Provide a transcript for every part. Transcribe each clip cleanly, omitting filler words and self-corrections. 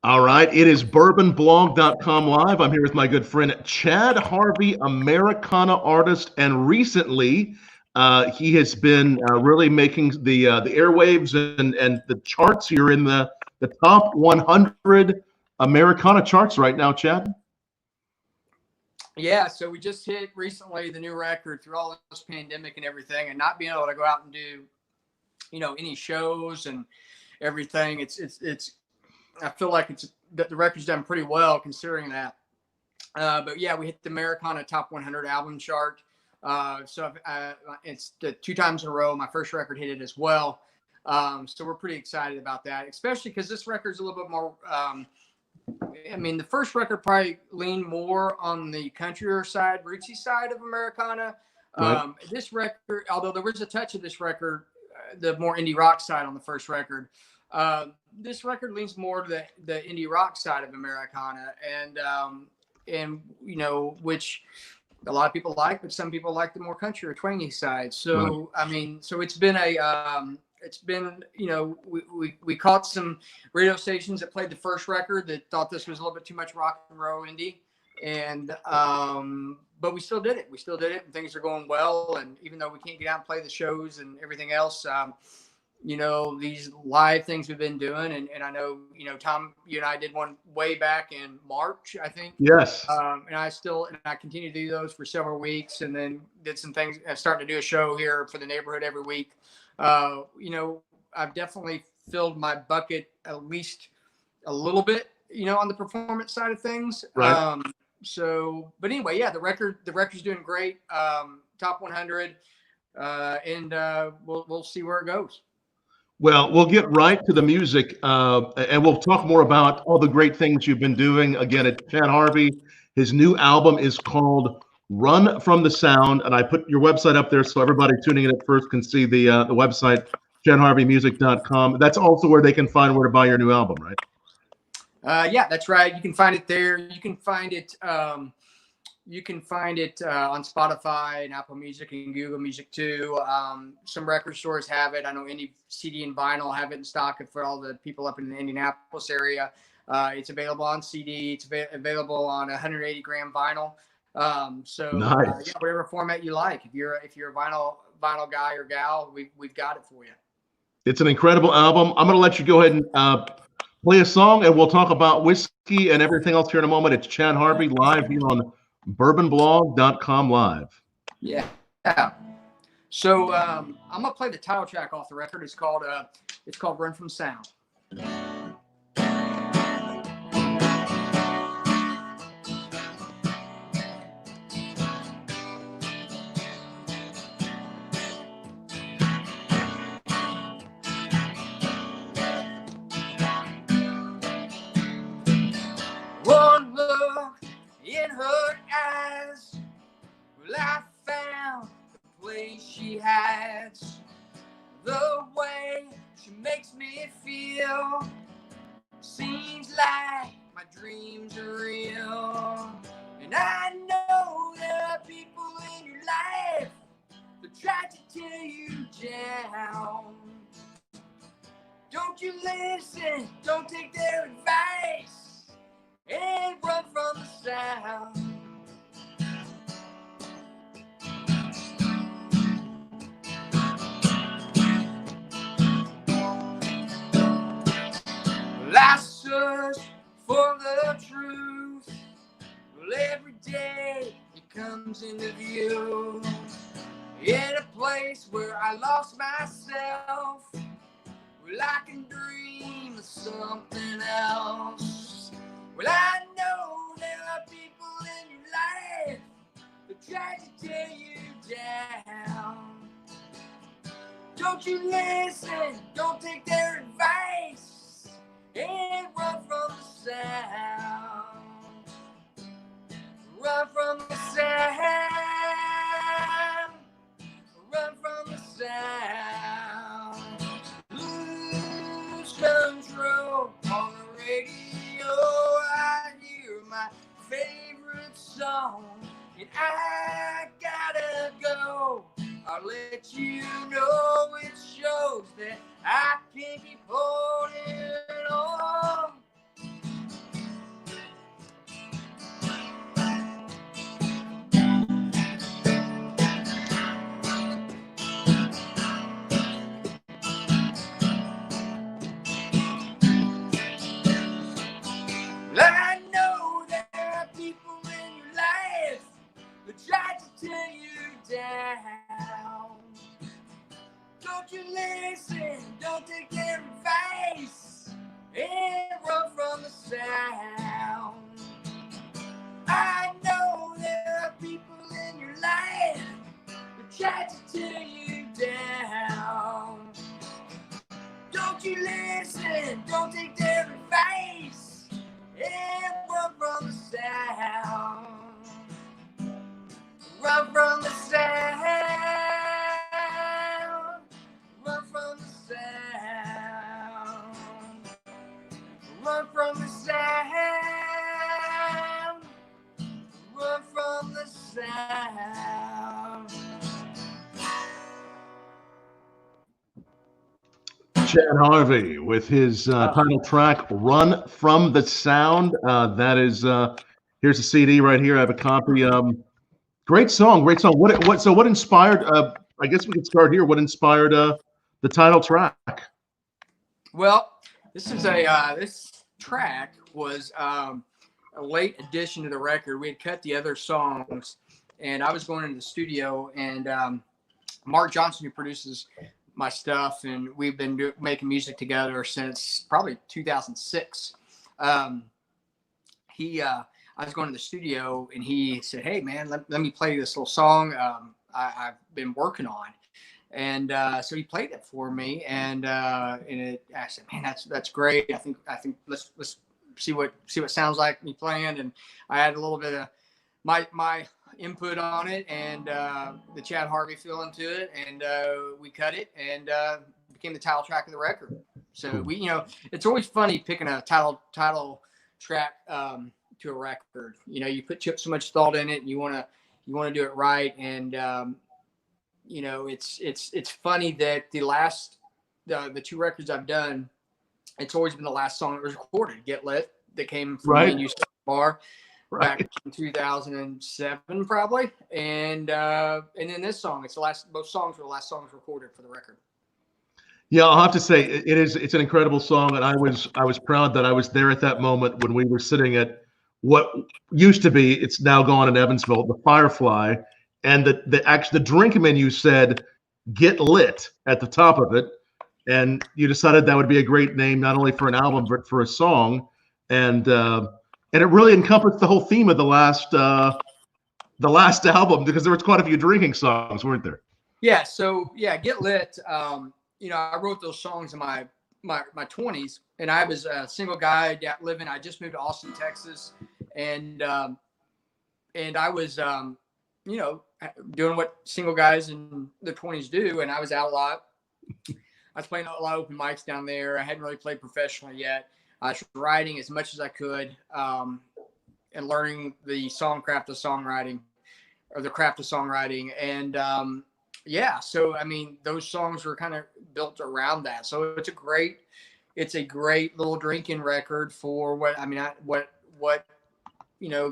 All right, it is bourbonblog.com live. I'm here with my good friend Chad Harvey, Americana artist, and recently he has been really making the airwaves and the charts. You're in the top 100 Americana charts right now, Chad. Yeah, so we just hit recently the new record through all this pandemic and everything, and not being able to go out and do, any shows and everything. It's. I feel like the record's done pretty well considering that. But yeah, we hit the Americana Top 100 Album Chart. So it's the 2 times in a row. My first record hit it as well. So we're pretty excited about that, especially because this record's a little bit more. The first record probably leaned more on the country side, rootsy side of Americana. Right. This record, although there was a touch of this record, the more indie rock side on the first record. This record leans more to the indie rock side of Americana, and which a lot of people like, but some people like the more country or twangy side. So right. So it's been we caught some radio stations that played the first record that thought this was a little bit too much rock and roll indie, and but we still did it. We still did it, and things are going well. And even though we can't get out and play the shows and everything else, these live things we've been doing, and I know, Tom, you and I did one way back in March, I think. Yes. And I continue to do those for several weeks, and then did some things. I'm starting to do a show here for the neighborhood every week. I've definitely filled my bucket at least a little bit, on the performance side of things. Right. But anyway, yeah, the record's doing great. Top 100, and we'll see where it goes. Well, we'll get right to the music, and we'll talk more about all the great things you've been doing. Again, it's Chad Harvey. His new album is called Run From the Sound, and I put your website up there so everybody tuning in at first can see the website, chadharveymusic.com. That's also where they can find where to buy your new album, right? Yeah, that's right. You can find it there. You can find it on Spotify and Apple Music and Google Music too. Some record stores have it. I know Indie CD and Vinyl have it in stock for all the people up in the Indianapolis area. It's available on CD. It's available on 180 gram vinyl. Nice. Whatever format you like. If you're a vinyl guy or gal, we've got it for you. It's an incredible album. I'm going to let you go ahead and play a song, and we'll talk about whiskey and everything else here in a moment. It's Chad Harvey live here on bourbonblog.com live. Yeah. So I'm gonna play the title track off the record. It's called Run From Sound. One look in her eyes, well, I found the place she hides. The way she makes me feel seems like my dreams are real. And I know there are people in your life that try to tear you down. Don't you listen, don't take their advice, and run from the sound. Well, I search for the truth. Well, every day it comes into view. In a place where I lost myself, well, I can dream of something else. Well, I know there are people in your life that try to tear you down. Don't you listen, don't take their advice, and run from the sound. Run from the sound. Run from the sound. Lose control on the radio. I hear my favorite song, and I gotta go. I'll let you know it shows that I can't keep holding on. the sound. I know there are people in your life that try to tear you down. Don't you listen, don't take their advice, and run from the sound. Run from the sound. Run from the sound. Run from the sound. Run from the sound. Chad Harvey with his title track, Run From the Sound. That is, here's a CD right here. I have a copy. Great song, great song. What inspired, I guess we could start here. What inspired the title track? Well, this is this track was a late addition to the record. We had cut the other songs, and I was going into the studio, and Mark Johnson, who produces my stuff, and we've been making music together since probably 2006. I was going to the studio, and he said, "Hey, man, let me play this little song I've been working on." And so he played it for me, and I said, "Man, that's great. I think let's see what sounds like me playing." And I had a little bit of my input on it, and the Chad Harvey feeling to it, and we cut it, and became the title track of the record. So we, it's always funny picking a title track to a record. You put so much thought in it, and you want to do it right, and it's funny that the two records I've done, it's always been the last song that was recorded. Get Lit, that came from me and you bar back in 2007 probably, and then this song, it's the last. Both songs were the last songs recorded for the record. Yeah, I'll have to say it's an incredible song, and I was proud that I was there at that moment when we were sitting at what used to be, it's now gone in Evansville, the Firefly, and the drink menu said "Get Lit" at the top of it, and you decided that would be a great name not only for an album but for a song, and it really encompassed the whole theme of the last album, because there was quite a few drinking songs, weren't there? Yeah. So yeah, Get Lit. I wrote those songs in my 20s, and I was a single guy living. I just moved to Austin, Texas, and I was doing what single guys in their 20s do, and I was out a lot. I was playing a lot of open mics down there. I hadn't really played professionally yet. I was writing as much as I could, and learning the craft of songwriting, and so I mean, those songs were kind of built around that. So it's a great little drinking record for what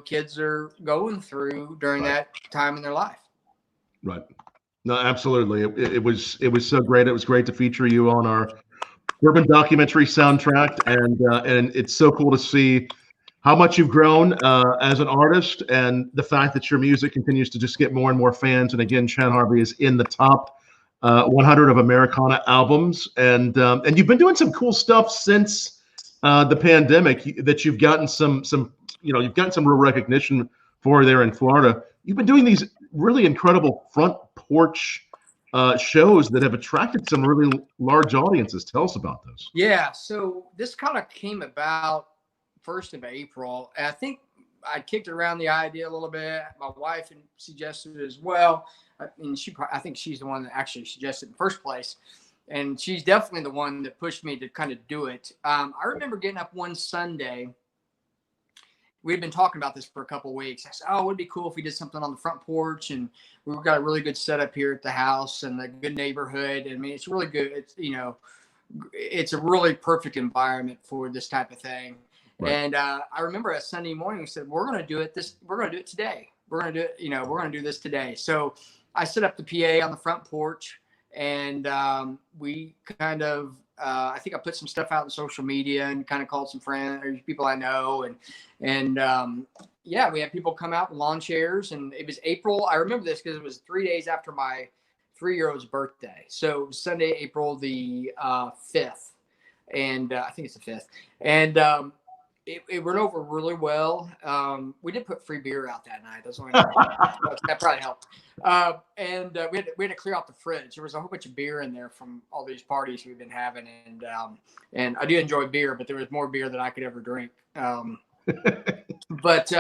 kids are going through during that time in their life. Right. No, absolutely. It was so great. It was great to feature you on our Bourbon documentary soundtrack, and it's so cool to see how much you've grown as an artist, and the fact that your music continues to just get more and more fans. And again, Chad Harvey is in the top 100 of Americana albums, and you've been doing some cool stuff since the pandemic that you've gotten some real recognition for there in Florida. You've been doing these really incredible front porch shows that have attracted some really large audiences. Tell us about those. Yeah, so this kind of came about 1st of April. I think I kicked around the idea a little bit. My wife suggested it as well. I think she's the one that actually suggested it in the first place. And she's definitely the one that pushed me to kind of do it. I remember getting up one Sunday. We'd been talking about this for a couple of weeks. I said, "Oh, it would be cool if we did something on the front porch." And we've got a really good setup here at the house and a good neighborhood. I mean, it's really good. It's a really perfect environment for this type of thing. Right. And I remember a Sunday morning, we said, we're going to do it today. We're going to do it. We're going to do this today. So I set up the PA on the front porch, and we kind of, I think I put some stuff out on social media and kind of called some friends or people I know. And we had people come out in lawn chairs, and it was April. I remember this because it was 3 days after my 3-year-old's birthday. So it was Sunday, April the 5th. And I think it's the 5th. And it went over really well. We did put free beer out that night. That's only that probably helped. And we had to clear out the fridge. There was a whole bunch of beer in there from all these parties we've been having, and I do enjoy beer, but there was more beer than I could ever drink. But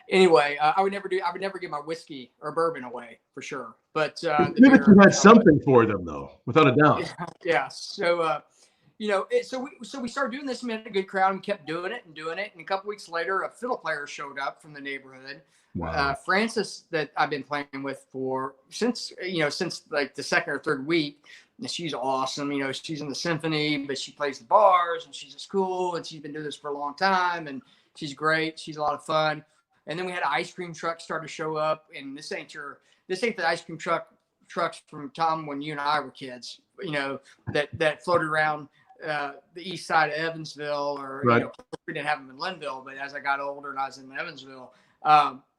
anyway, I would never give my whiskey or bourbon away for sure. But the beer, you had something for them though, without a doubt. Yeah. So so we started doing this and we had a good crowd and kept doing it. And a couple weeks later, a fiddle player showed up from the neighborhood. Wow. Frances, that I've been playing with since like the second or third week. And she's awesome. She's in the symphony, but she plays the bars and she's at school and she's been doing this for a long time. And she's great. She's a lot of fun. And then we had an ice cream truck start to show up. And this ain't the ice cream trucks from Tom when you and I were kids, that floated around the east side of Evansville, or right. We didn't have them in Linville, but as I got older and I was in Evansville,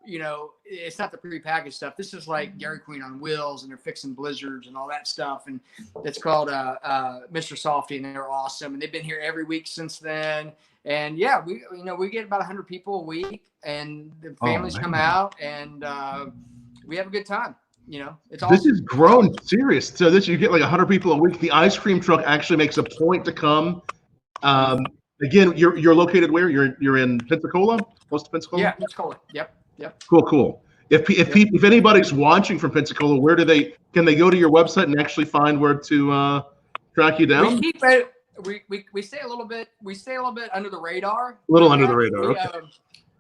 it's not the prepackaged stuff. This is like Dairy Queen on wheels, and they're fixing blizzards and all that stuff. And it's called Mr. Softy, and they're awesome. And they've been here every week since then. And yeah, we get about 100 people a week, and the families come out, and we have a good time. It's awesome. This is grown serious. So you get like 100 people a week. The ice cream truck actually makes a point to come. Again, you're located where? You're in Pensacola, close to Pensacola. Yeah, Pensacola. Yep. Cool. If anybody's watching from Pensacola, can they go to your website and actually find where to track you down? We stay a little bit under the radar. Under the radar. Okay.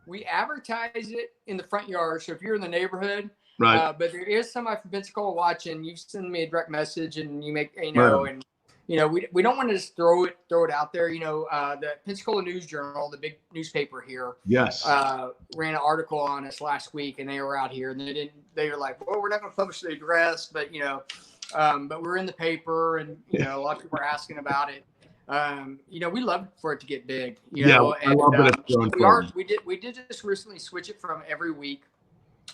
We advertise it in the front yard. So if you're in the neighborhood, right. But there is somebody from Pensacola watching. You send me a direct message, and you make right. And we don't want to just throw it out there. The Pensacola News Journal, the big newspaper here, yes, ran an article on us last week, and they were out here, and they were like, well, we're not going to publish the address, but but we're in the paper, and a lot of people are asking about it. We love for it to get big. I love that it's growing. We did just recently switch it from every week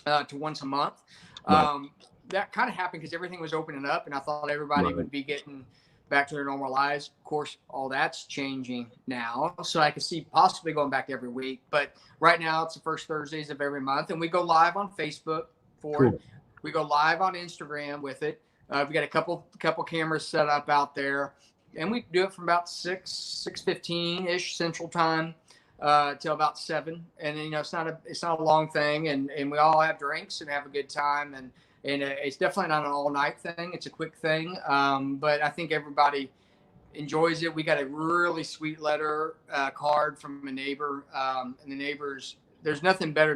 to once a month. Right. That kind of happened because everything was opening up, and I thought everybody would be getting back to their normal lives. Of course, all that's changing now, so I could see possibly going back every week. But right now, it's the first Thursdays of every month, and we go live on Facebook for it. We go live on Instagram with it. We've got a couple cameras set up out there, and we do it from about 6:15 ish Central Time till about 7. And then, it's not a long thing, and we all have drinks and have a good time, and it's definitely not an all night thing. It's a quick thing. But I think everybody enjoys it. We got a really sweet letter card from a neighbor, and the neighbors, there's nothing better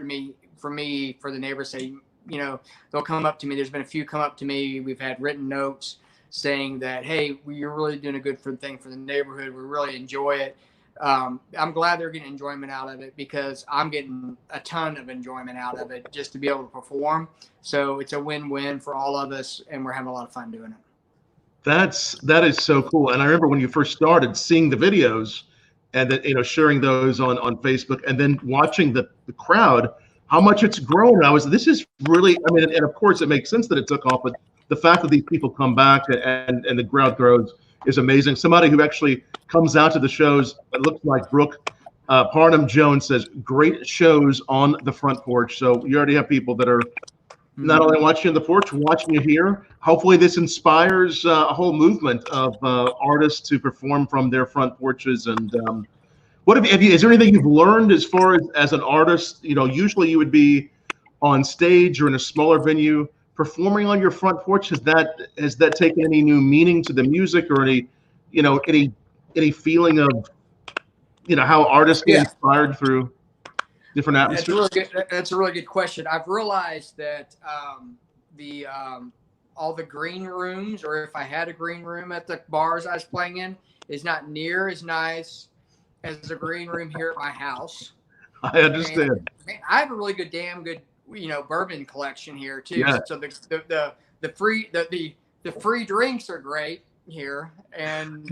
for the neighbors say, they'll come up to me. There's been a few come up to me. We've had written notes saying that, hey, you're really doing a good thing for the neighborhood. We really enjoy it. I'm glad they're getting enjoyment out of it, because I'm getting a ton of enjoyment out of it just to be able to perform. So it's a win-win for all of us, and we're having a lot of fun doing it. That is so cool. And I remember when you first started seeing the videos and that, sharing those on Facebook, and then watching the crowd, how much it's grown. This is really, and of course it makes sense that it took off, but the fact that these people come back and the crowd grows is amazing. Somebody who actually comes out to the shows, it looks like Brooke Parnham Jones, says, great shows on the front porch. So you already have people that are not only watching on the porch, watching you here. Hopefully this inspires a whole movement of artists to perform from their front porches. And is there anything you've learned as far as an artist? Usually you would be on stage or in a smaller venue. Performing on your front porch, has that taken any new meaning to the music, or any feeling of how artists get inspired through different atmospheres? That's a really good question. I've realized that all the green rooms, or if I had a green room at the bars I was playing in, is not near as nice as the green room here at my house. I understand. And, I have a really damn good bourbon collection here too. Yeah. So the free drinks are great here, and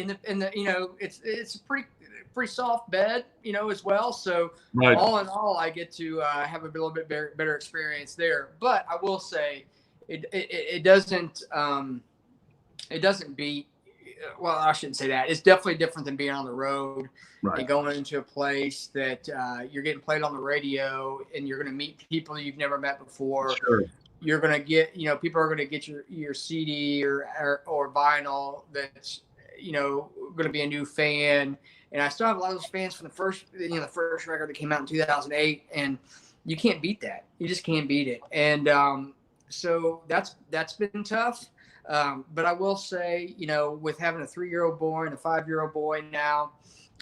it's a pretty soft bed, as well. So right. All in all, I get to have a little bit better experience there. But I will say it doesn't beat well, I shouldn't say that. It's definitely different than being on the road Right. and going into a place that you're getting played on the radio, and you're going to meet people you've never met before. Sure. You're going to get, people are going to get your CD or vinyl that's, going to be a new fan. And I still have a lot of those fans from the first record that came out in 2008, and you can't beat that. You just can't beat it. And so that's been tough. But I will say, with having a 3-year-old boy and a 5-year-old boy now,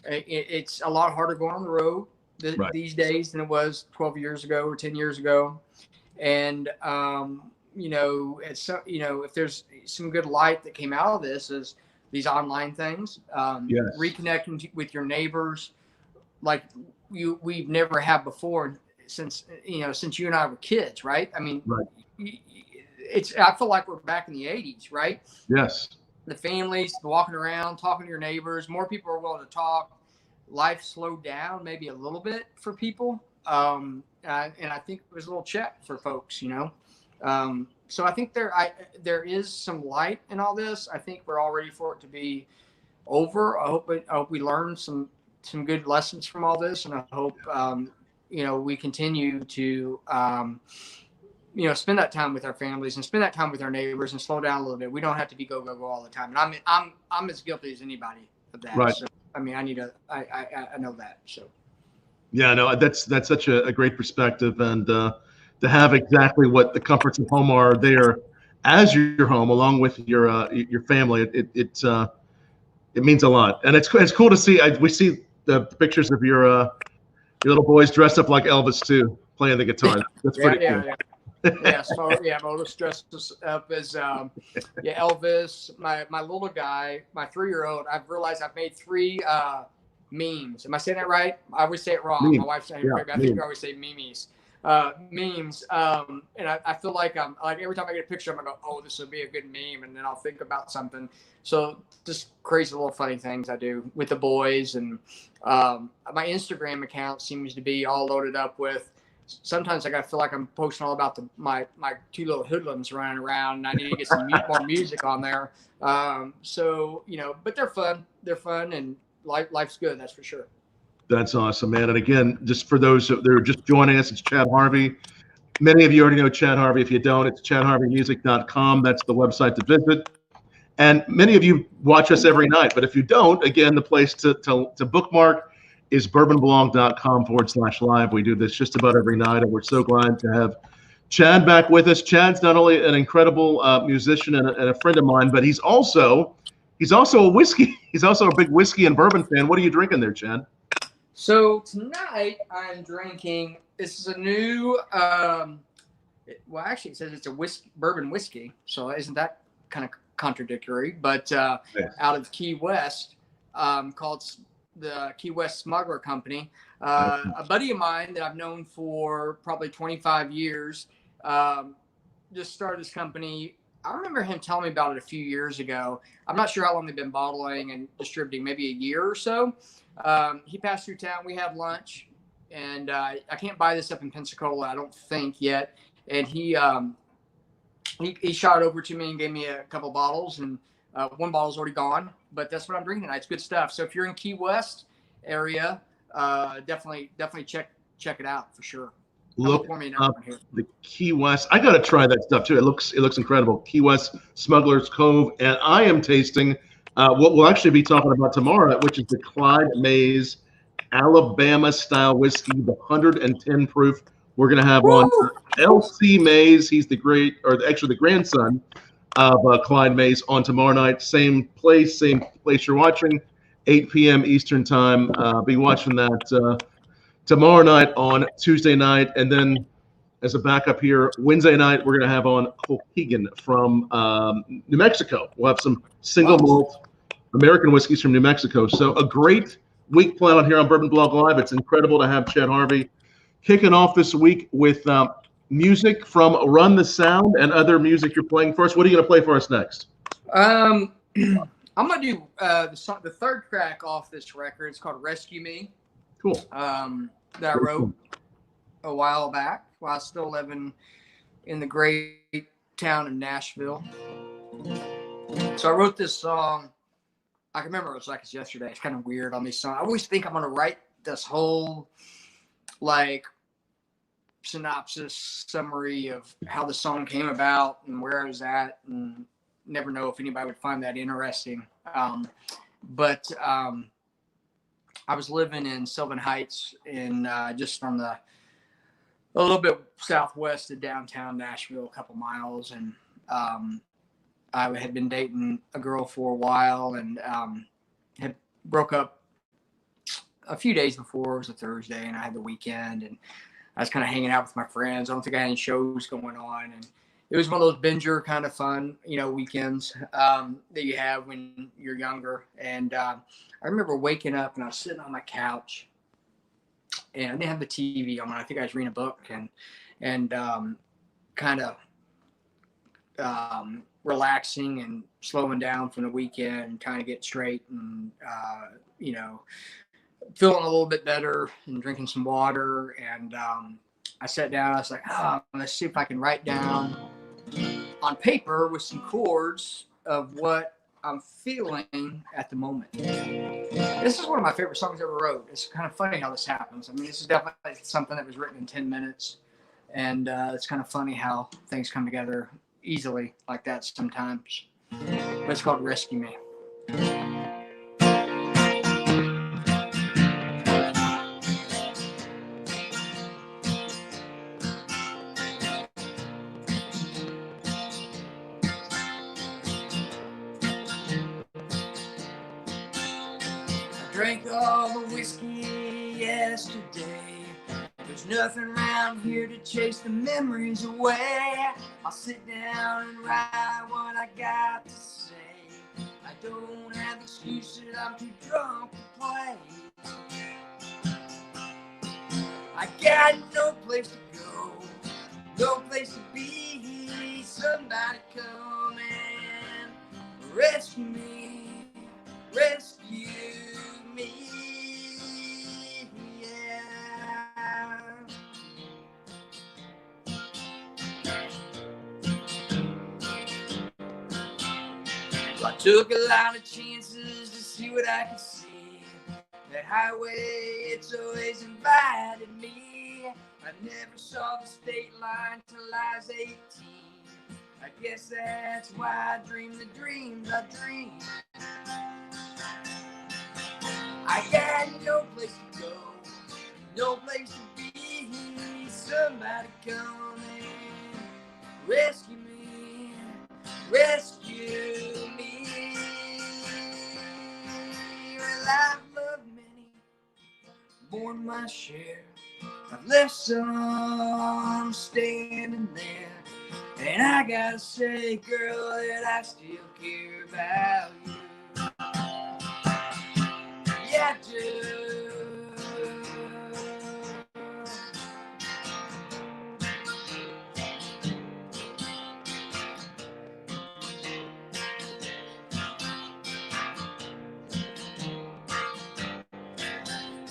it's a lot harder going on the road these days than it was 12 years ago or 10 years ago. And, if there's some good light that came out of this is these online things, reconnecting with your neighbors like we've never had before since you and I were kids, right? I mean, I feel like we're back in the 80s, right? Yes. The families walking around, talking to your neighbors, more people are willing to talk. Life slowed down maybe a little bit for people. And I think it was a little check for folks, So I think there is some light in all this. I think we're all ready for it to be over. I hope we learn some good lessons from all this, and I hope we continue to spend that time with our families and spend that time with our neighbors and slow down a little bit. We don't have to be go all the time. And I'm as guilty as anybody of that. Right. So, I know that. So. Yeah, no, that's such a great perspective, and to have exactly what the comforts of home are there as your home, along with your family, it means a lot, and it's cool to see. We see the pictures of your little boys dressed up like Elvis too, playing the guitar. That's pretty cool. Yeah. So my oldest dressed up as Elvis. My little guy, my 3-year-old. I've realized I've made 3 memes. Am I saying that right? I always say it wrong. Meme. My wife's saying it. I think I always say memes. Memes. And I feel like I'm like every time I get a picture, I'm gonna go, oh, this would be a good meme, and then I'll think about something. So just crazy little funny things I do with the boys, and my Instagram account seems to be all loaded up with. Sometimes I feel like I'm posting all about my 2 little hoodlums running around, and I need to get some more music on there. So but they're fun. They're fun, and life's good. That's for sure. That's awesome, man. And again, just for those that are just joining us, it's Chad Harvey. Many of you already know Chad Harvey. If you don't, it's chadharveymusic.com. That's the website to visit. And many of you watch us every night. But if you don't, again, the place to bookmark is bourbonblog.com/live. We do this just about every night, and we're so glad to have Chad back with us. Chad's not only an incredible musician and a friend of mine, but he's also a whiskey. He's also a big whiskey and bourbon fan. What are you drinking there, Chad? So tonight I'm drinking. This is a new. Well, actually, it says it's a bourbon whiskey. So isn't that kind of contradictory? But out of Key West, called the Key West Smuggler Company. A buddy of mine that I've known for probably 25 years just started this company. I remember him telling me about it a few years ago. I'm not sure how long they've been bottling and distributing, maybe a year or so. He passed through town. We had lunch, and I can't buy this up in Pensacola, I don't think yet. And he shot it over to me and gave me a couple bottles, and one bottle's already gone, but that's what I'm drinking tonight. It's good stuff. So if you're in Key West area, definitely check it out for sure. Look up the Key West. I got to try that stuff too. It looks incredible. Key West Smuggler's Cove, and I am tasting what we'll actually be talking about tomorrow, which is the Clyde Mays Alabama style whiskey, the 110 proof. We're going to have on L.C. Mays. He's the grandson of Clyde Mays on tomorrow night. Same place you're watching, 8 p.m. Eastern time. Be watching that tomorrow night on Tuesday night. And then as a backup here, Wednesday night, we're going to have on Colkegan from New Mexico. We'll have some single malt American whiskeys from New Mexico. So a great week planned on here on Bourbon Blog Live. It's incredible to have Chad Harvey kicking off this week with music from Run the Sound and other music you're playing for us. What are you going to play for us next? I'm going to do the third track off this record. It's called Rescue Me. Cool. That I wrote a while back while still living in the great town of Nashville. So I wrote this song I can remember it was like it's yesterday. It's kind of weird on these songs. I always think I'm gonna write this whole like synopsis summary of how the song came about and where I was at, and never know if anybody would find that interesting. But I was living in Sylvan Heights, in just on a little bit southwest of downtown Nashville, a couple miles, and I had been dating a girl for a while, and had broke up a few days before. It was a Thursday, and I had the weekend, and I was kind of hanging out with my friends. I don't think I had any shows going on, and it was one of those binger kind of fun, weekends that you have when you're younger. And I remember waking up, and I was sitting on my couch, and I didn't have the TV on. I think I was reading a book and kind of relaxing and slowing down from the weekend and trying to get straight, and feeling a little bit better and drinking some water. And I sat down. I was like, let's see if I can write down on paper with some chords of what I'm feeling at the moment. This is one of my favorite songs I ever wrote. It's kind of funny how this happens. I mean, this is definitely something that was written in 10 minutes. And it's kind of funny how things come together easily like that sometimes. But it's called Rescue Me. Drank all the whiskey yesterday. There's nothing around here to chase the memories away. I'll sit down and write what I got to say. I don't have excuses, I'm too drunk to play. I got no place to go, no place to be. Somebody come and rescue me, rescue me, yeah. So I took a lot of chances to see what I could see. That highway, it's always invited me. I never saw the state line till I was 18. I guess that's why I dream the dreams I dream. I got no place to go, no place to be. Somebody come and rescue me, rescue me. Well, I've loved many, borne my share. I've left some standing there. And I gotta say, girl, that I still care about you. Yeah, I do.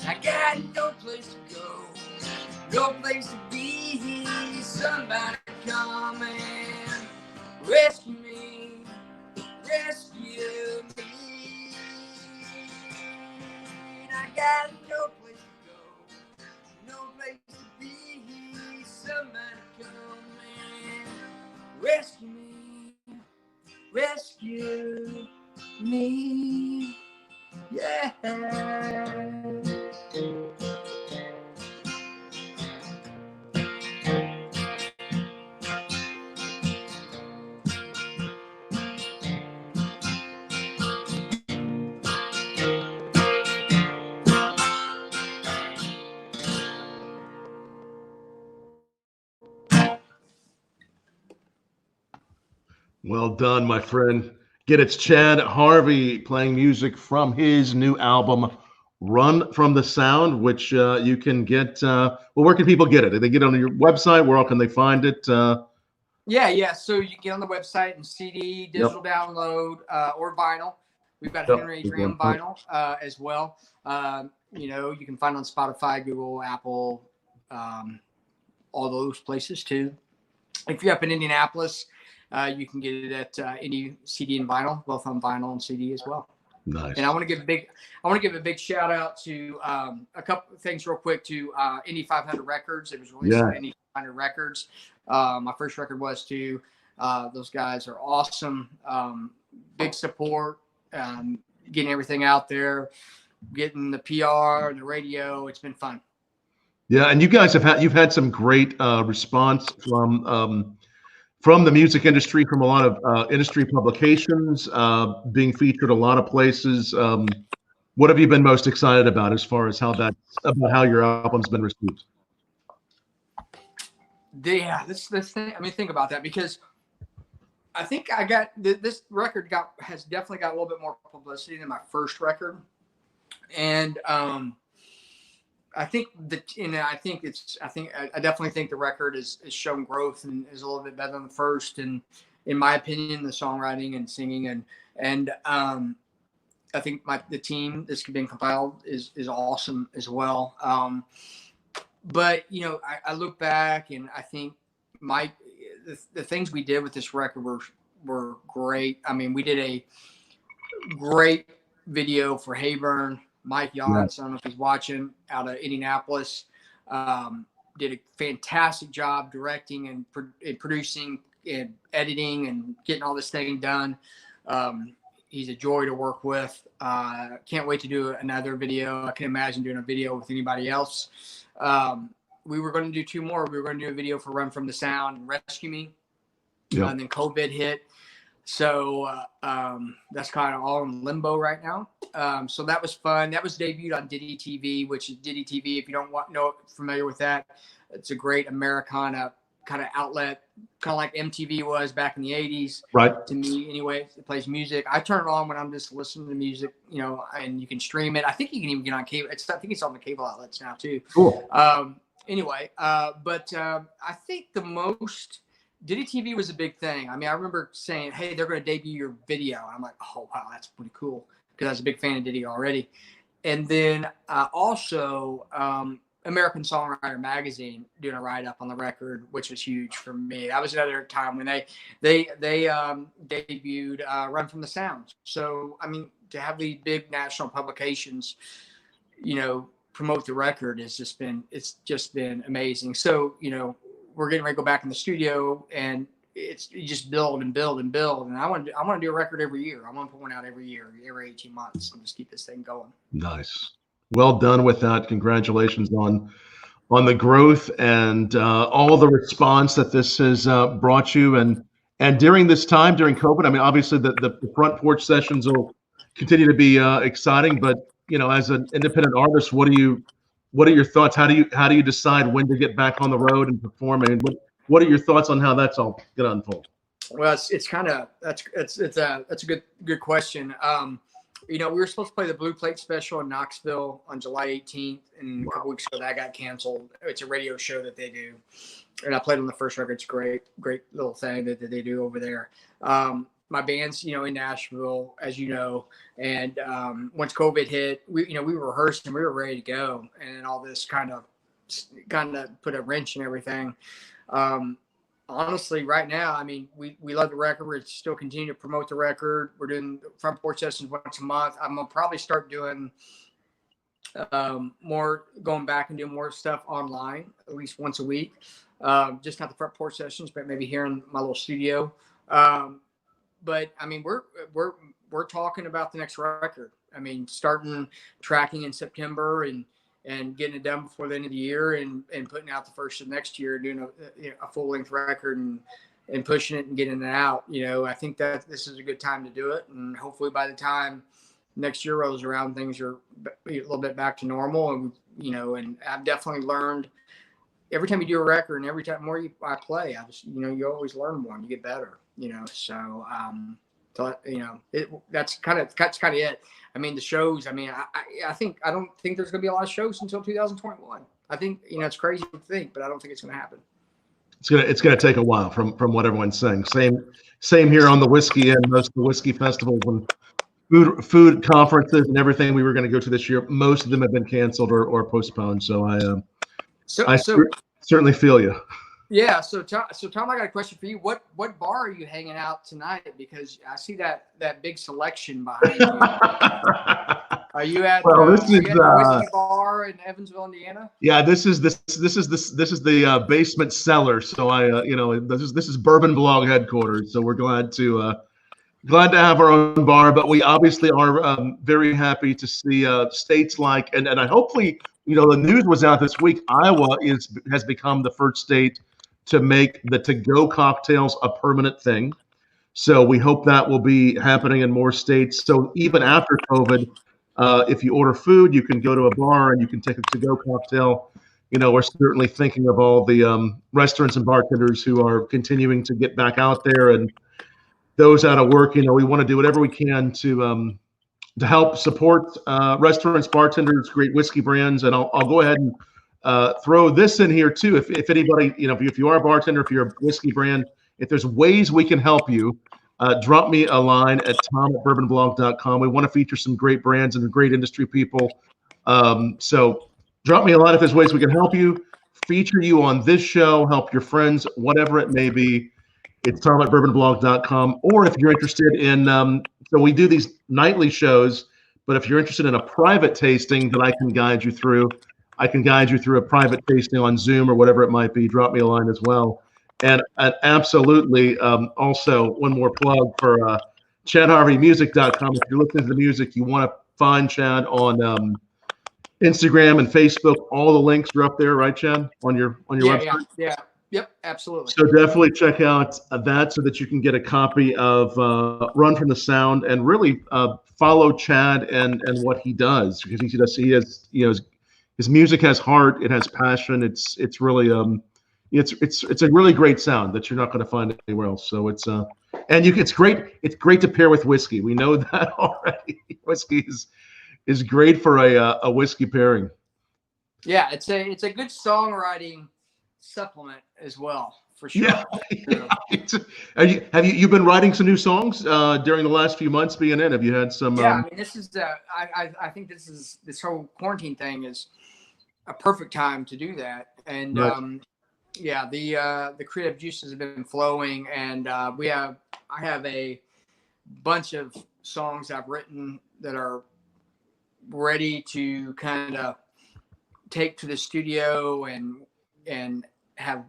I got no place to go, no place to be. Somebody come and rescue me, rescue me. I got no place to go, no place to be. Somebody come and rescue me, rescue me, yeah. Well done, my friend. Again, it's Chad Harvey playing music from his new album, Run from the Sound, which you can get. Well, where can people get it? Did they get it on your website? Where else can they find it? Yeah. So you get on the website and CD, digital download, or vinyl. We've got Henry Adrian vinyl as well. You can find it on Spotify, Google, Apple, all those places too. If you're up in Indianapolis, you can get it at any CD and vinyl, both on vinyl and CD as well. Nice. And I want to give a big shout out to a couple of things real quick to Indy 500 Records. It was released on Indy 500 Records. My first record was too. Those guys are awesome. Big support, getting everything out there, getting the PR and the radio. It's been fun. Yeah, and you guys you've had some great response from the music industry, from a lot of industry publications, being featured a lot of places. What have you been most excited about as far as how your album's been received? Yeah, this thing. I mean, think about that, because I think I got this record has definitely got a little bit more publicity than my first record, and I definitely think the record is shown growth and is a little bit better than the first. And in my opinion, the songwriting and singing and I think the team that's been compiled is awesome as well. But I look back and I think the things we did with this record were great. I mean, we did a great video for Hayburn. Mike Yance, I don't know if he's watching, out of Indianapolis, did a fantastic job directing and producing and editing and getting all this thing done. He's a joy to work with. Can't wait to do another video. I can imagine doing a video with anybody else. We were going to do two more. We were going to do a video for Run From the Sound and Rescue Me. And then COVID hit. So that's kind of all in limbo right now. So that was fun. That was debuted on Diddy TV, which is Diddy TV. If you don't familiar with that, it's a great Americana kind of outlet, kind of like MTV was back in the 80s. Right. To me, anyway, it plays music. I turn it on when I'm just listening to music, and you can stream it. I think you can even get on cable. I think it's on the cable outlets now too. Cool. Anyway, but I think the most Diddy TV was a big thing. I mean, I remember saying, hey, they're going to debut your video. I'm like, oh, wow, that's pretty cool, because I was a big fan of Diddy already. And then also American Songwriter Magazine doing a write-up on the record, which was huge for me. That was another time when they debuted Run From the Sound. So, I mean, to have these big national publications, promote the record it's just been amazing. So, we're getting ready to go back in the studio, and you just build and build and build. And I want to do a record every year. I want to put one out every year, every 18 months, and just keep this thing going. Nice. Well done with that. Congratulations on the growth and all the response that this has brought you. And during this time, during COVID, I mean, obviously the front porch sessions will continue to be exciting, but as an independent artist, what are your thoughts? How do you decide when to get back on the road and perform? I mean, what are your thoughts on how that's all going to unfold? Well, that's a good question. We were supposed to play the Blue Plate Special in Knoxville on July 18th, and a couple weeks ago that got canceled. It's a radio show that they do, and I played on the first record. It's a great little thing that they do over there. My band's, in Nashville, as you know, and once COVID hit, we were rehearsing, we were ready to go, and then all this kind of put a wrench in everything. Honestly, right now, I mean, we love the record. We're still continuing to promote the record. We're doing front porch sessions once a month. I'm gonna probably start doing going back and doing more stuff online, at least once a week. Just not the front porch sessions, but maybe here in my little studio. But I mean, we're talking about the next record. I mean, starting tracking in September and getting it done before the end of the year, and putting out the first of next year, doing a full length record and pushing it and getting it out. I think that this is a good time to do it, and hopefully by the time next year rolls around, things are a little bit back to normal. And and I've definitely learned every time you do a record, and every time more I play, I just you always learn more and you get better. So that's kind of it. I mean, the shows. I mean, I don't think there's going to be a lot of shows until 2021. I think it's crazy to think, but I don't think it's going to happen. It's gonna take a while from what everyone's saying. Same here on the whiskey and most of the whiskey festivals and food conferences and everything we were going to go to this year. Most of them have been canceled or postponed. So I certainly feel you. Yeah. So Tom, I got a question for you. What bar are you hanging out tonight? Because I see that big selection behind you. Are you at, Well, this is the whiskey bar in Evansville, Indiana? yeah. This is the basement cellar. So this is Bourbon Blog headquarters. So we're glad to have our own bar, but we obviously are very happy to see states like and I hopefully the news was out this week. Iowa has become the first state to make the to-go cocktails a permanent thing. So we hope that will be happening in more states. So even after COVID, if you order food, you can go to a bar and you can take a to-go cocktail. We're certainly thinking of all the restaurants and bartenders who are continuing to get back out there, and those out of work. We want to do whatever we can to help support restaurants, bartenders, great whiskey brands. And I'll go ahead and throw this in here too. If anybody, if you are a bartender, if you're a whiskey brand, if there's ways we can help you, drop me a line at tom@bourbonblog.com. We want to feature some great brands and great industry people. So drop me a line if there's ways we can help you, feature you on this show, help your friends, whatever it may be. It's tom@bourbonblog.com. Or if you're interested in, so we do these nightly shows, but if you're interested in a private tasting that I can guide you through, I can guide you through a private tasting on Zoom or whatever it might be. Drop me a line as well. And absolutely, also one more plug for ChadHarveyMusic.com. If you're listening to the music, you want to find Chad on Instagram and Facebook. All the links are up there, right, Chad? On your website. Yeah. Yep, absolutely. So definitely check out that so that you can get a copy of Run from the Sound and really follow Chad and what he does, because he has his music has heart, it has passion. It's really it's a really great sound that you're not going to find anywhere else. So it's great to pair with whiskey. We know that already. Whiskey is great for a whiskey pairing. Yeah, it's a good songwriting supplement as well, for sure. Yeah. Have you been writing some new songs during the last few months being in? Have you had some? Yeah, I mean, this is I think this whole quarantine thing is a perfect time to do that. And right. Yeah, the creative juices have been flowing, and I have a bunch of songs I've written that are ready to kind of take to the studio and have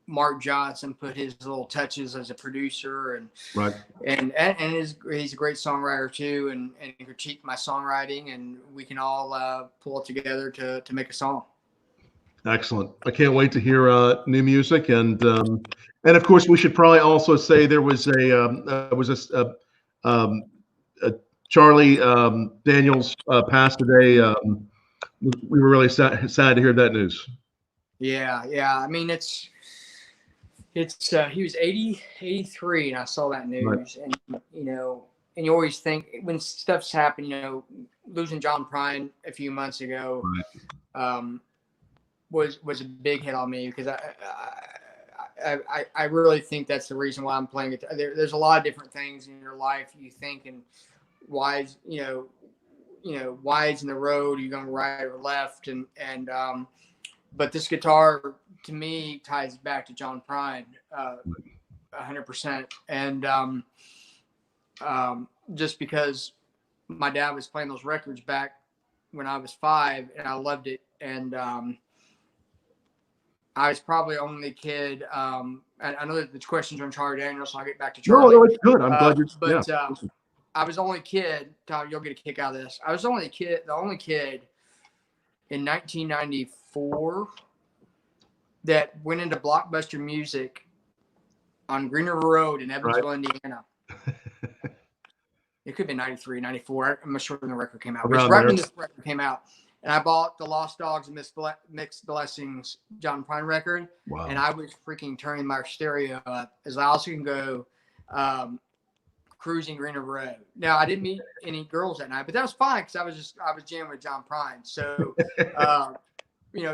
Mark Johnson put his little touches as a producer, and right. And he's a great songwriter too, and critique my songwriting, and we can all pull it together to make a song. Excellent. I can't wait to hear new music, and of course we should probably also say there was Charlie Daniels passed today. We were really sad to hear that news. Yeah. I mean, it's he was 83, and I saw that news, right. And and you always think when stuff's happened, losing John Prine a few months ago, right. Was a big hit on me, because I really think that's the reason why I'm playing it. There's a lot of different things in your life you think, and why's why's in the road, are you going right or left, and but this guitar to me ties back to John Prine 100%, and just because my dad was playing those records back when I was 5, and I loved it, and I was probably the only kid. I know that the questions are on Charlie Daniels, so I'll get back to Charlie. No, it's good. I'm glad you're. But I was the only kid. Tom, you'll get a kick out of this. I was the only kid in 1994 that went into Blockbuster Music on Green River Road in Evansville, right. Indiana. It could be 93, 94. I'm not sure when the record came out. It was right when this record came out. And I bought the Lost Dogs and Mixed Blessings John Prine record. Wow. And I was freaking turning my stereo up as loud as you can go, cruising Green River Road. Now, I didn't meet any girls that night, but that was fine, because I was jamming with John Prine. So,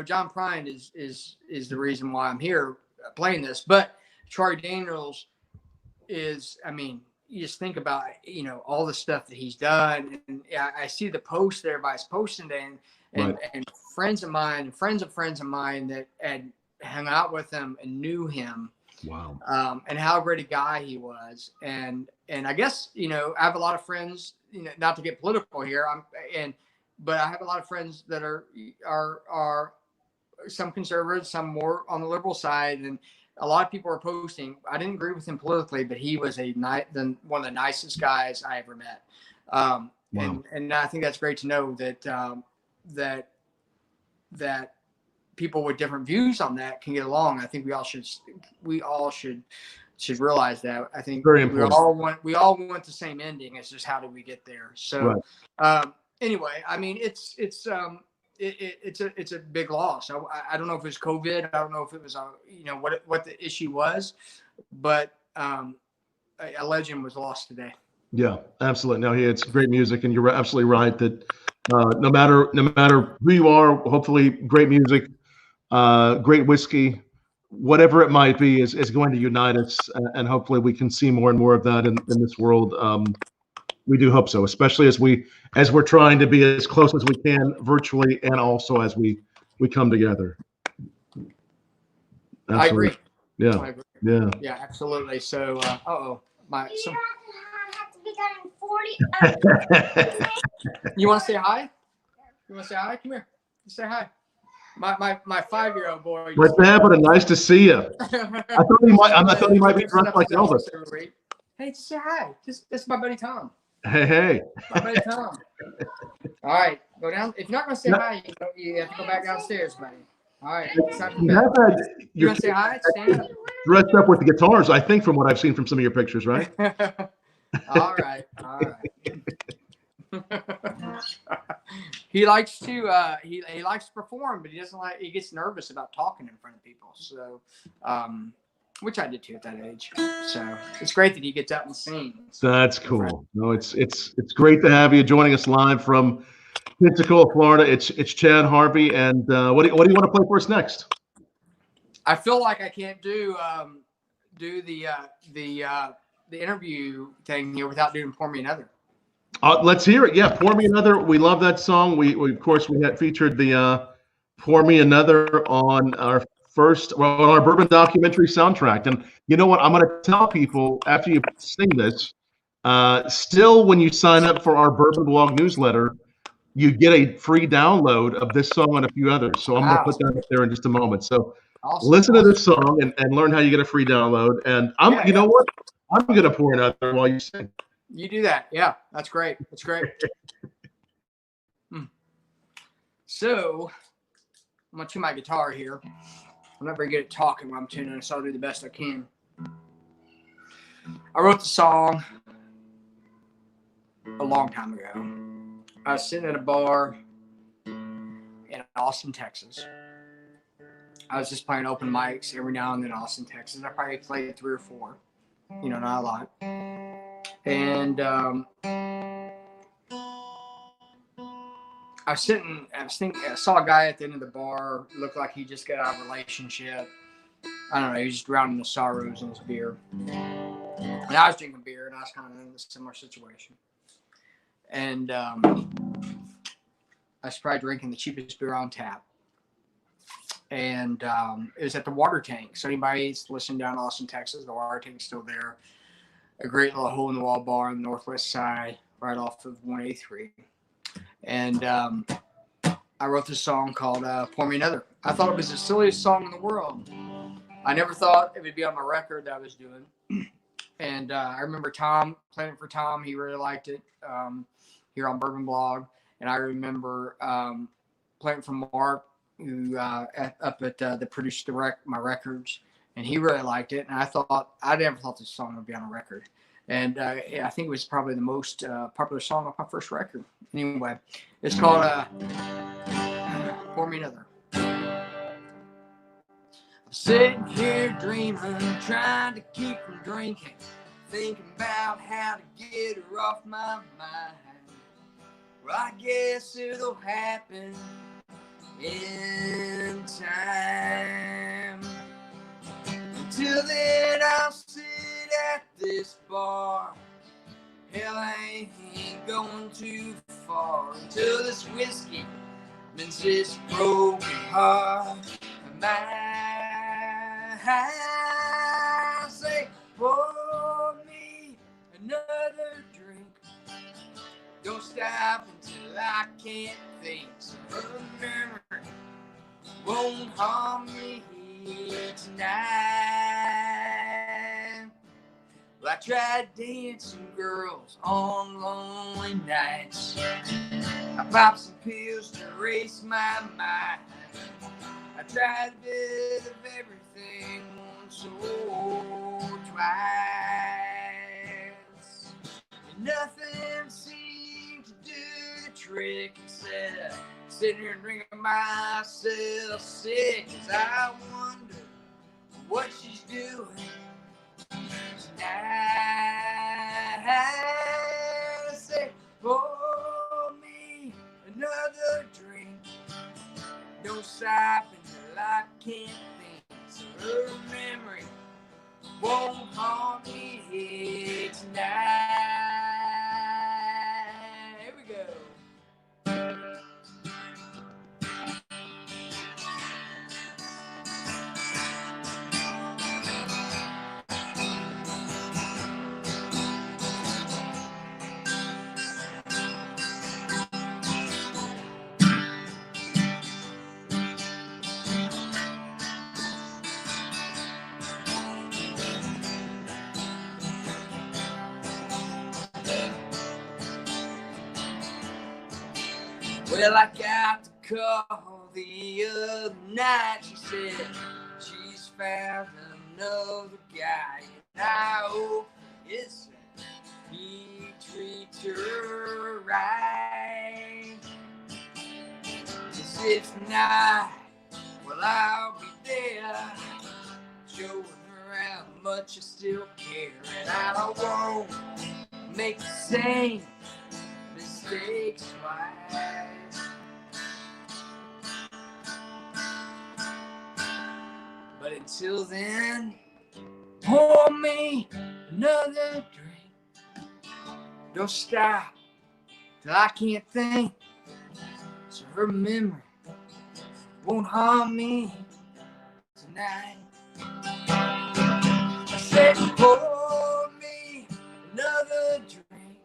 John Prine is the reason why I'm here playing this. But Charlie Daniels is, I mean, you just think about, all the stuff that he's done. And I see the post there by his posting day, and friends of mine, friends of friends of mine that had hung out with him and knew him. Wow. And how great a guy he was. And I guess, you know, I have a lot of friends, you know, not to get political here, but I have a lot of friends that are some conservatives, some more on the liberal side. And a lot of people are posting, I didn't agree with him politically, but he was one of the nicest guys I ever met. Wow. And I think that's great to know that people with different views on that can get along. I think we all should realize that. I think very important. we all want the same ending. It's just how do we get there? So anyway, I mean, it's a big loss. I don't know if it was COVID. I don't know if it was you know what the issue was, but a legend was lost today. Yeah, absolutely. No, it's great music, and you're absolutely right that no matter who you are, hopefully great music, great whiskey, whatever it might be, is going to unite us, and hopefully we can see more and more of that in this world. We do hope so, especially as we're trying to be as close as we can virtually, and also as we come together. Absolutely. I agree. Yeah. I agree. Yeah. Yeah, absolutely. So, you want to say hi? You want to say hi? Come here. Say hi. My 5-year-old boy. What's happening? Nice to see you. I thought he might be dressed like Elvis. Hey, just say hi. That's my buddy Tom. Hey. My buddy Tom. All right, go down. If you're not going to say hi, you have to go back downstairs, buddy. All right. You want to say hi? Stand up. Dressed up with the guitars, I think, from what I've seen from some of your pictures, right? All right. He likes to he likes to perform, but he gets nervous about talking in front of people. So which I did too at that age. So it's great that he gets out and sings. That's cool. No, it's great to have you joining us live from Pensacola, Florida. It's Chad Harvey, and what do you want to play for us next? I feel like I can't do the interview thing here without doing "Pour Me Another." Let's hear it. Yeah, "Pour Me Another." We love that song. We of course we had featured the "Pour Me Another" on our Bourbon documentary soundtrack. And you know what? I'm going to tell people after you sing this. Still, when you sign up for our Bourbon blog newsletter, you get a free download of this song and a few others. So I'm going to put that up there in just a moment. So listen to this song and learn how you get a free download. And you know what? I'm going to pour another while you sing. You do that. Yeah, that's great. That's great. So I'm going to tune my guitar here. I'm not very good at talking when I'm tuning, so I'll do the best I can. I wrote the song a long time ago. I was sitting at a bar in Austin, Texas. I was just playing open mics every now and then in Austin, Texas. I probably played 3 or 4, not a lot. And I was thinking, I saw a guy at the end of the bar, looked like he just got out of a relationship. I don't know, he was just drowning the sorrows in his beer. And I was drinking beer, and I was kind of in a similar situation. And I was probably drinking the cheapest beer on tap. And it was at the Water Tank. So anybody's listening down in Austin, Texas, the Water Tank's still there. A great little hole-in-the-wall bar on the northwest side, right off of 183. And I wrote this song called Pour Me Another. I thought it was the silliest song in the world. I never thought it would be on my record that I was doing. And I remember Tom, playing it for Tom. He really liked it here on Bourbon Blog. And I remember playing for Mark, who up at the produced my records. And he really liked it. And I never thought this song would be on a record. And I think it was probably the most popular song off my first record. Anyway, it's called Pour Me Another. I'm sitting here dreaming, trying to keep from drinking, thinking about how to get her off my mind. Well, I guess it'll happen in time. Until then, I'll sit at this bar. Hell, I ain't going too far until this whiskey mends this broken heart of mine. Say, pour me another drink. Don't stop until I can't think. So remember, won't harm me tonight. Well, I tried dancing girls on lonely nights. I popped some pills to erase my mind. I tried a bit of everything once or twice. And nothing seemed to do the trick except sitting here and drinking myself sick. As I wonder what she's doing tonight. I say, pour me another drink. Don't stop until I can't think. So her memory won't harm me here tonight. Here we go. Well, I got the call the other night. She said she's found another guy, and I hope he treats her right. 'Cause if not, well, I'll be there, showing her how much I still care, and I won't make the same mistakes twice. But until then, pour me another drink. Don't stop till I can't think. So her memory won't harm me tonight. I said, pour me another drink.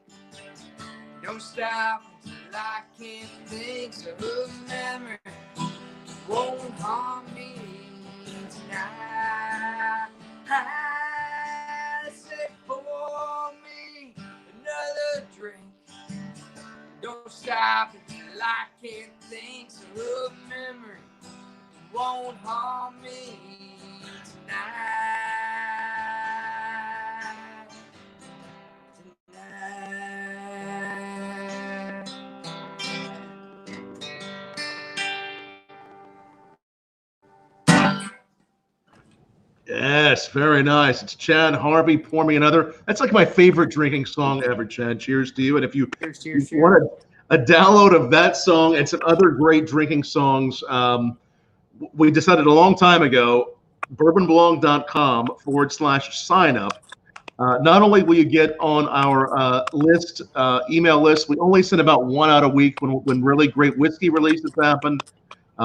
Don't stop until I can't think. So her memory won't harm me tonight. I said, pour me another drink. Don't stop until I can't think. So her memory won't harm me tonight. Tonight. Yes, very nice. It's Chad Harvey, Pour Me Another. That's like my favorite drinking song ever, Chad. Cheers to you. And if you want a download of that song and some other great drinking songs, we decided a long time ago, bourbonblog.com/sign up. Not only will you get on our list, email list, we only send about one out a week when really great whiskey releases happen.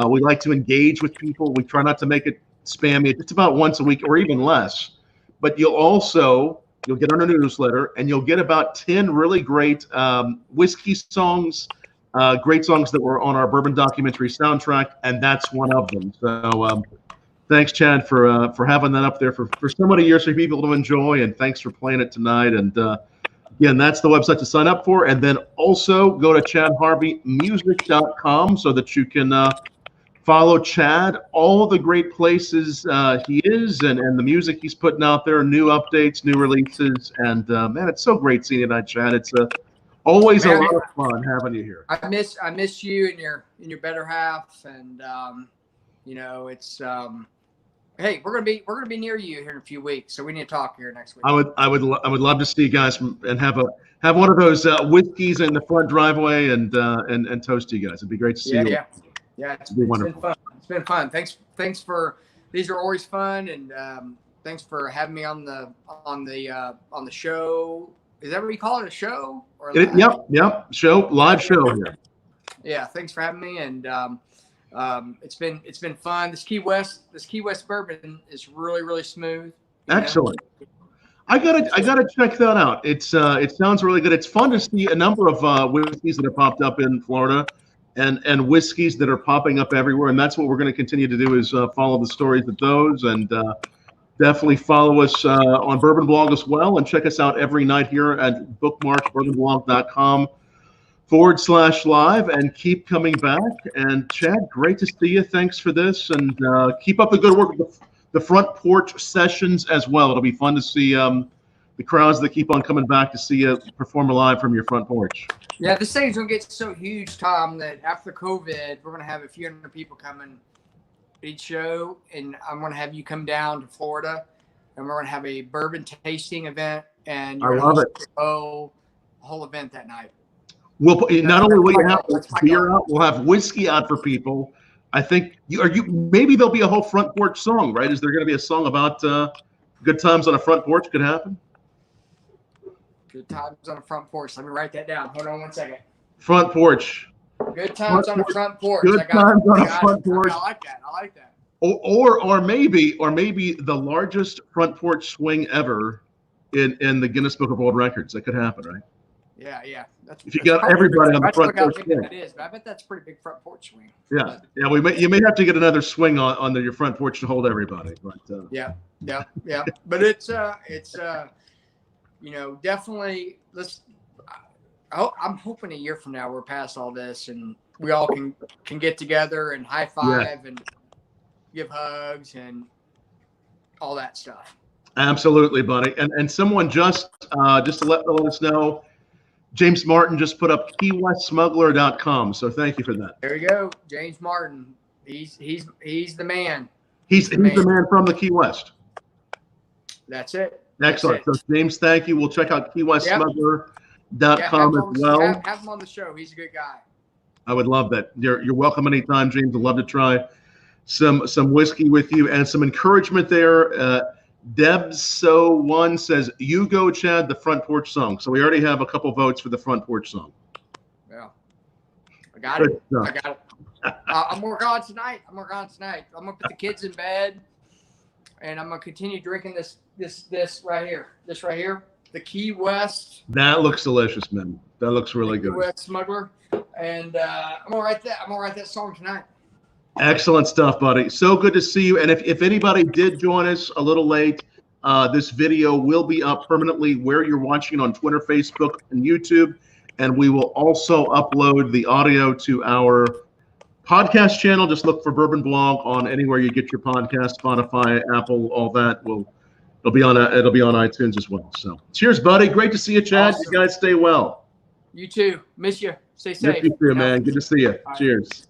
We like to engage with people. We try not to make it spammy. It's about once a week or even less. But you'll get on a newsletter, and you'll get about 10 really great whiskey songs, great songs that were on our Bourbon documentary soundtrack, and that's one of them. So thanks, Chad, for having that up there for so many years for people to enjoy, and thanks for playing it tonight. And again, that's the website to sign up for. And then also go to ChadHarveyMusic.com so that you can follow Chad, all the great places he is, and the music he's putting out there, new updates, new releases. And man, it's so great seeing you tonight, Chad. It's always a lot of fun having you here. I miss you and your better half, and you know, it's hey, we're gonna be near you here in a few weeks, so we need to talk here next week. I would love to see you guys and have one of those whiskeys in the front driveway and toast to you guys. It'd be great to see you. Yeah, it's been fun. It's been fun. Thanks for these are always fun, and thanks for having me on the show. Is that what you call it, a show? Or Yep, live show here. Yeah, thanks for having me, and It's been fun. This Key West bourbon is really smooth. Excellent. I gotta check that out. It sounds really good. It's fun to see a number of whiskeys that have popped up in Florida, and whiskeys that are popping up everywhere. And that's what we're going to continue to do, is follow the stories of those, and definitely follow us on Bourbon Blog as well, and check us out every night here at bookmarksbourbonblog.com/live, and keep coming back. And Chad, great to see you. Thanks for this, and keep up the good work with the front porch sessions as well. It'll be fun to see the crowds that keep on coming back to see you perform live from your front porch. Yeah, this thing's gonna get so huge, Tom, that after COVID, we're gonna have a few hundred people coming each show, and I'm gonna have you come down to Florida, and we're gonna have a bourbon tasting event, and I love it. A whole event that night. We'll not only will you have beer out, we'll have whiskey out for people. I think maybe there'll be a whole front porch song, right? Is there going to be a song about good times on a front porch? Could happen. Good times on a front porch. Let me write that down. Hold on one second. Front porch. Good times on a front porch. Good times on a front porch. I like that. Or maybe the largest front porch swing ever in the Guinness Book of World Records. That could happen, right? Yeah. If you got everybody on the front porch swing. That is, but I bet that's a pretty big front porch swing. Yeah. You may have to get another swing on your front porch to hold everybody. But yeah. But it's definitely I'm hoping a year from now we're past all this and we all can get together and high five and give hugs and all that stuff. Absolutely, buddy. And someone just to let us know, James Martin just put up keywestsmuggler.com. So thank you for that. There you go. James Martin. He's the man. He's the man from the Key West. That's it. Excellent. So James, thank you. We'll check out keywestsmuggler.com as well. Have him on the show. He's a good guy. I would love that. You're welcome anytime, James. I'd love to try some whiskey with you, and some encouragement there. Debso1 says, "You go, Chad, the front porch song." So we already have a couple votes for the front porch song. Yeah, I got it. I'm working on it tonight. I'm gonna put the kids in bed, and I'm gonna continue drinking this right here. This right here, the Key West. That looks delicious, man. That looks really good. Key West Smuggler, and I'm gonna write that song tonight. Excellent stuff, buddy. So good to see you. And if anybody did join us a little late, this video will be up permanently where you're watching on Twitter, Facebook, and YouTube. And we will also upload the audio to our podcast channel. Just look for Bourbon Blog on anywhere you get your podcast, Spotify, Apple, all that. It'll be on iTunes as well. So cheers, buddy. Great to see you, Chad. Awesome. You guys stay well. You too. Miss you. Stay safe. Miss you too, man. Good to see you. All Cheers. Right.